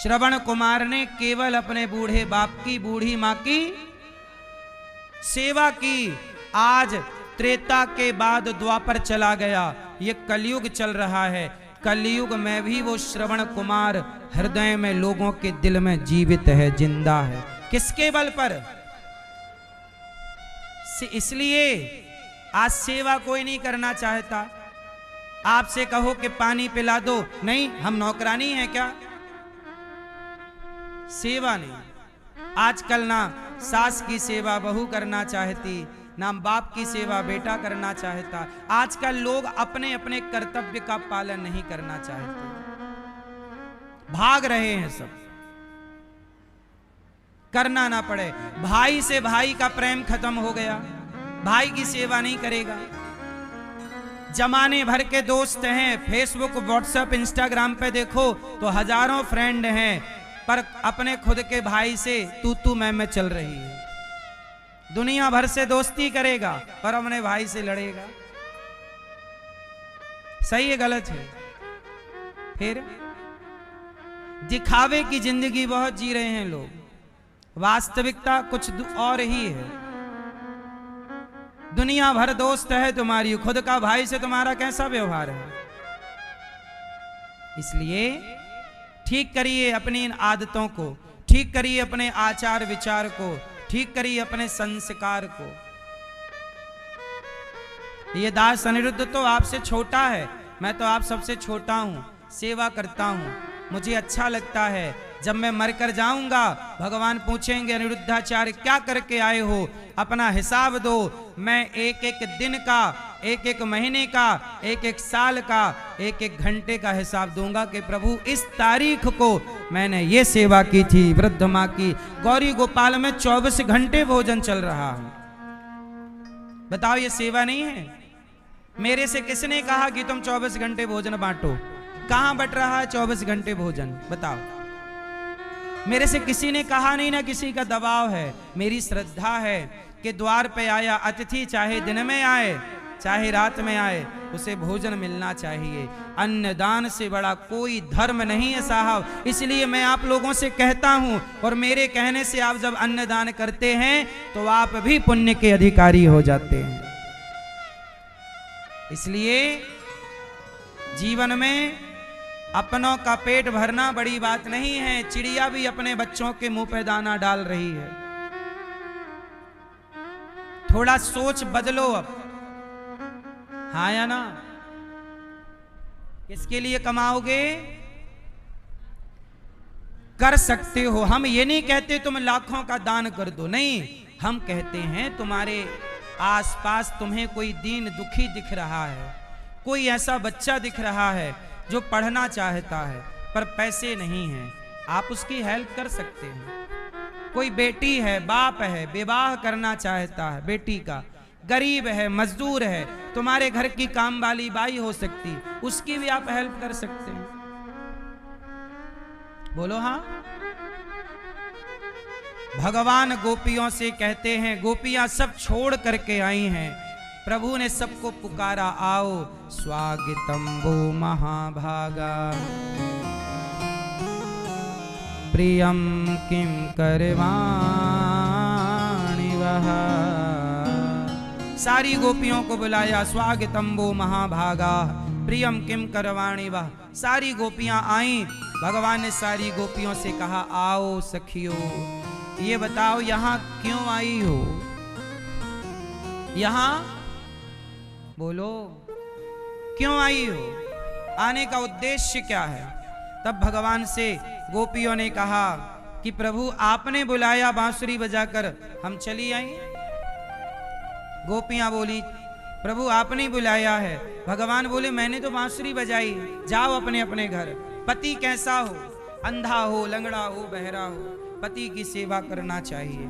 श्रवण कुमार ने केवल अपने बूढ़े बाप की, बूढ़ी मां की सेवा की। आज त्रेता के बाद द्वापर चला गया, ये कलयुग चल रहा है। कलयुग में भी वो श्रवण कुमार हृदय में, लोगों के दिल में जीवित है, जिंदा है। किसके बल पर? इसलिए आज सेवा कोई नहीं करना चाहता। आपसे कहो कि पानी पिला दो, नहीं, हम नौकरानी हैं क्या? सेवा नहीं। आजकल ना सास की सेवा बहू करना चाहती, ना बाप की सेवा बेटा करना चाहता। आजकल लोग अपने अपने कर्तव्य का पालन नहीं करना चाहते, भाग रहे हैं सब, करना ना पड़े। भाई से भाई का प्रेम खत्म हो गया, भाई की सेवा नहीं करेगा। जमाने भर के दोस्त हैं, फेसबुक, व्हाट्सएप, इंस्टाग्राम पे देखो तो हजारों फ्रेंड हैं, पर अपने खुद के भाई से तू मैं चल रही है। दुनिया भर से दोस्ती करेगा पर अपने भाई से लड़ेगा। सही है गलत है? फिर दिखावे की जिंदगी बहुत जी रहे हैं लोग, वास्तविकता कुछ और ही है। दुनिया भर दोस्त है तुम्हारी, खुद का भाई से तुम्हारा कैसा व्यवहार है? इसलिए ठीक करिए अपनी इन आदतों को, ठीक करिए अपने आचार विचार को, ठीक करिए अपने संस्कार को। ये दास अनिरुद्ध तो आपसे छोटा है, मैं तो आप सबसे छोटा हूं, सेवा करता हूं, मुझे अच्छा लगता है। जब मैं मरकर जाऊंगा भगवान पूछेंगे अनिरुद्धाचार्य क्या करके आए हो, अपना हिसाब दो। मैं एक एक दिन का, एक एक महीने का, एक एक साल का, एक एक घंटे का हिसाब दूंगा कि प्रभु इस तारीख को मैंने ये सेवा की थी। वृद्ध मां की गौरी गोपाल में 24 घंटे भोजन चल रहा है। बताओ ये सेवा नहीं है? मेरे से किसने कहा कि तुम 24 घंटे भोजन बांटो? कहां बट रहा है 24 घंटे भोजन? बताओ। मेरे से किसी ने कहा नहीं, ना किसी का दबाव है। मेरी श्रद्धा है कि द्वार पे आया अतिथि चाहे दिन में आए चाहे रात में आए, उसे भोजन मिलना चाहिए। अन्नदान से बड़ा कोई धर्म नहीं है साहब। इसलिए मैं आप लोगों से कहता हूं, और मेरे कहने से आप जब अन्नदान करते हैं तो आप भी पुण्य के अधिकारी हो जाते हैं। इसलिए जीवन में अपनों का पेट भरना बड़ी बात नहीं है। चिड़िया भी अपने बच्चों के मुंह पे दाना डाल रही है। थोड़ा सोच बदलो अब, हाँ या ना? किसके लिए कमाओगे? कर सकते हो। हम ये नहीं कहते तुम लाखों का दान कर दो, नहीं, हम कहते हैं तुम्हारे आसपास तुम्हें कोई दीन दुखी दिख रहा है, कोई ऐसा बच्चा दिख रहा है जो पढ़ना चाहता है पर पैसे नहीं हैं, आप उसकी हेल्प कर सकते हैं। कोई बेटी है, बाप है, विवाह करना चाहता है बेटी का, गरीब है, मजदूर है, तुम्हारे घर की काम वाली बाई हो सकती, उसकी भी आप हेल्प कर सकते हैं। बोलो हाँ। भगवान गोपियों से कहते हैं, गोपियां सब छोड़ करके आई हैं, प्रभु ने सबको पुकारा, आओ स्वागतम वो महाभागा, प्रियम किम करवाणि वह। सारी गोपियों को बुलाया, स्वागतम वो महाभागा, प्रियम किम करवाणि वह। सारी गोपियां आई। भगवान ने सारी गोपियों से कहा, आओ सखियों, ये बताओ यहां क्यों आई हो? यहां बोलो, क्यों आई हो? आने का उद्देश्य क्या है? तब भगवान से गोपियों ने कहा कि प्रभु आपने बुलाया बांसुरी बजाकर, हम चली आई। गोपियां बोली, प्रभु आपने बुलाया है। भगवान बोले, मैंने तो बांसुरी बजाई, जाओ अपने अपने घर। पति कैसा हो, अंधा हो, लंगड़ा हो, बहरा हो, पति की सेवा करना चाहिए।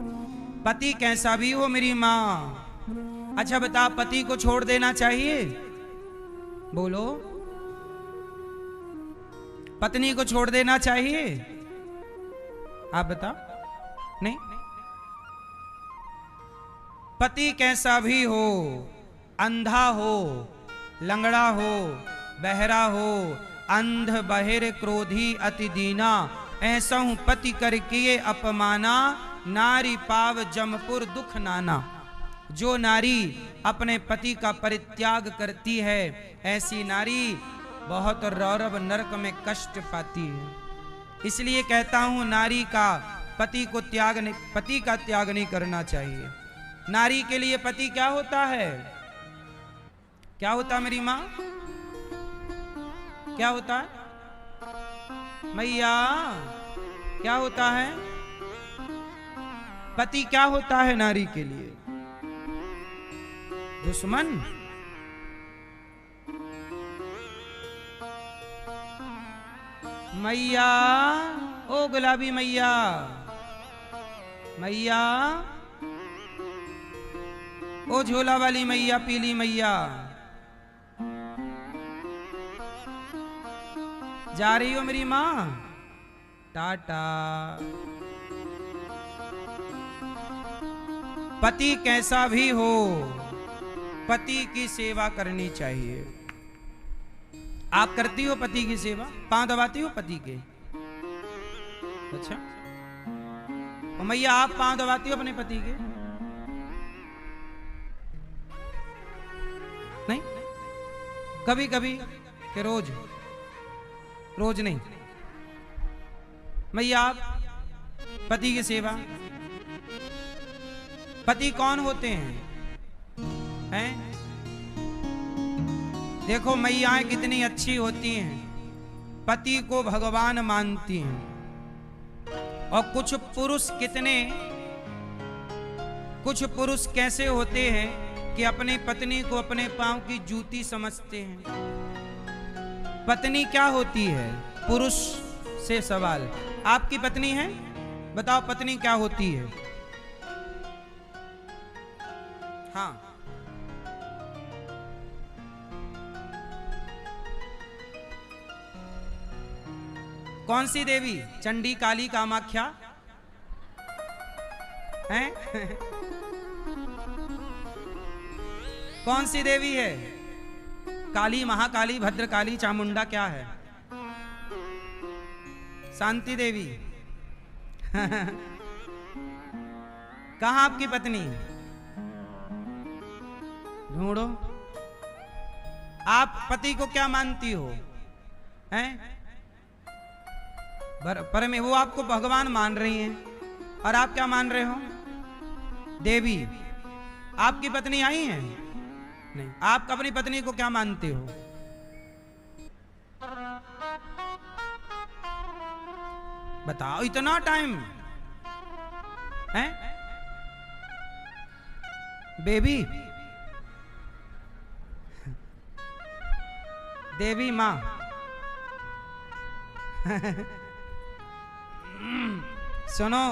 पति कैसा भी हो, मेरी माँ। अच्छा बता, पति को छोड़ देना चाहिए? बोलो, पत्नी को छोड़ देना चाहिए? आप बताओ। नहीं। पति कैसा भी हो, अंधा हो, लंगड़ा हो, बहरा हो, अंध बहिर क्रोधी अति दीना, ऐसा हूं पति कर किए अपमाना, नारी पाव जमपुर दुख नाना। जो नारी अपने पति का परित्याग करती है, ऐसी नारी बहुत रौरव नरक में कष्ट पाती है। इसलिए कहता हूं नारी का पति का त्याग नहीं करना चाहिए। नारी के लिए पति क्या होता है? क्या होता मेरी माँ? क्या होता है मैया? क्या होता है? पति क्या होता है नारी के लिए? दुश्मन? मैया, ओ गुलाबी मैया, मैया, ओ झोला वाली मैया, पीली मैया, जा रही हो मेरी माँ? टाटा। पति कैसा भी हो, पति की सेवा करनी चाहिए। आप करती हो पति की सेवा? पांव दबाती हो पति के? अच्छा, तो मैया आप पांव दबाती हो अपने पति के? नहीं, कभी कभी कि रोज? रोज नहीं। मैया आप पति की सेवा? पति कौन होते हैं? देखो मैयाएं कितनी अच्छी होती हैं, पति को भगवान मानती हैं। और कुछ पुरुष कैसे होते हैं कि अपनी पत्नी को अपने पांव की जूती समझते हैं। पत्नी क्या होती है? पुरुष से सवाल। आपकी पत्नी है? बताओ पत्नी क्या होती है? हाँ, कौन सी देवी? चंडी, काली, कामाख्या हैं? कौन सी देवी है? काली, महाकाली, भद्रकाली, चामुंडा, क्या है? शांति देवी। कहां आपकी पत्नी? ढूंढो। आप पति को क्या मानती हो? हैं? पर में वो आपको भगवान मान रही हैं और आप क्या मान रहे हो? देवी। आपकी पत्नी आई है? नहीं। आप अपनी पत्नी को क्या मानते हो? बताओ, इतना टाइम है? बेबी, देवी माँ। सुनो,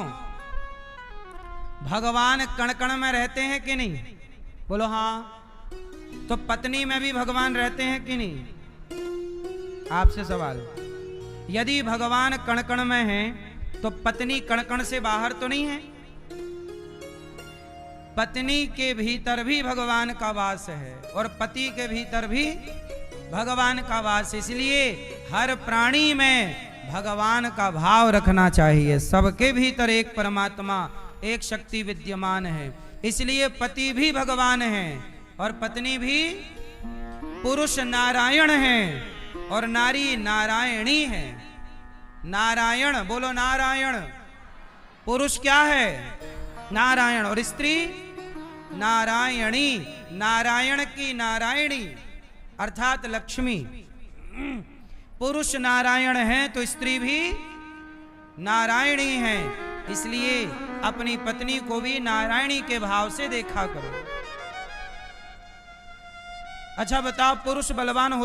भगवान कण कण में रहते हैं कि नहीं? बोलो हाँ। तो पत्नी में भी भगवान रहते हैं कि नहीं? आपसे सवाल। यदि भगवान कण कण में हैं, तो पत्नी कण कण से बाहर तो नहीं है? पत्नी के भीतर भी भगवान का वास है और पति के भीतर भी भगवान का वास। इसलिए हर प्राणी में भगवान का भाव रखना चाहिए। सबके भीतर एक परमात्मा, एक शक्ति विद्यमान है। इसलिए पति भी भगवान है और पत्नी भी। पुरुष नारायण है और नारी नारायणी है। नारायण, बोलो नारायण। पुरुष क्या है? नारायण। और स्त्री नारायणी। नारायण की नारायणी अर्थात लक्ष्मी। पुरुष नारायण है तो स्त्री भी नारायणी है। इसलिए अपनी पत्नी को भी नारायणी के भाव से देखा करो। अच्छा बताओ, पुरुष बलवान होता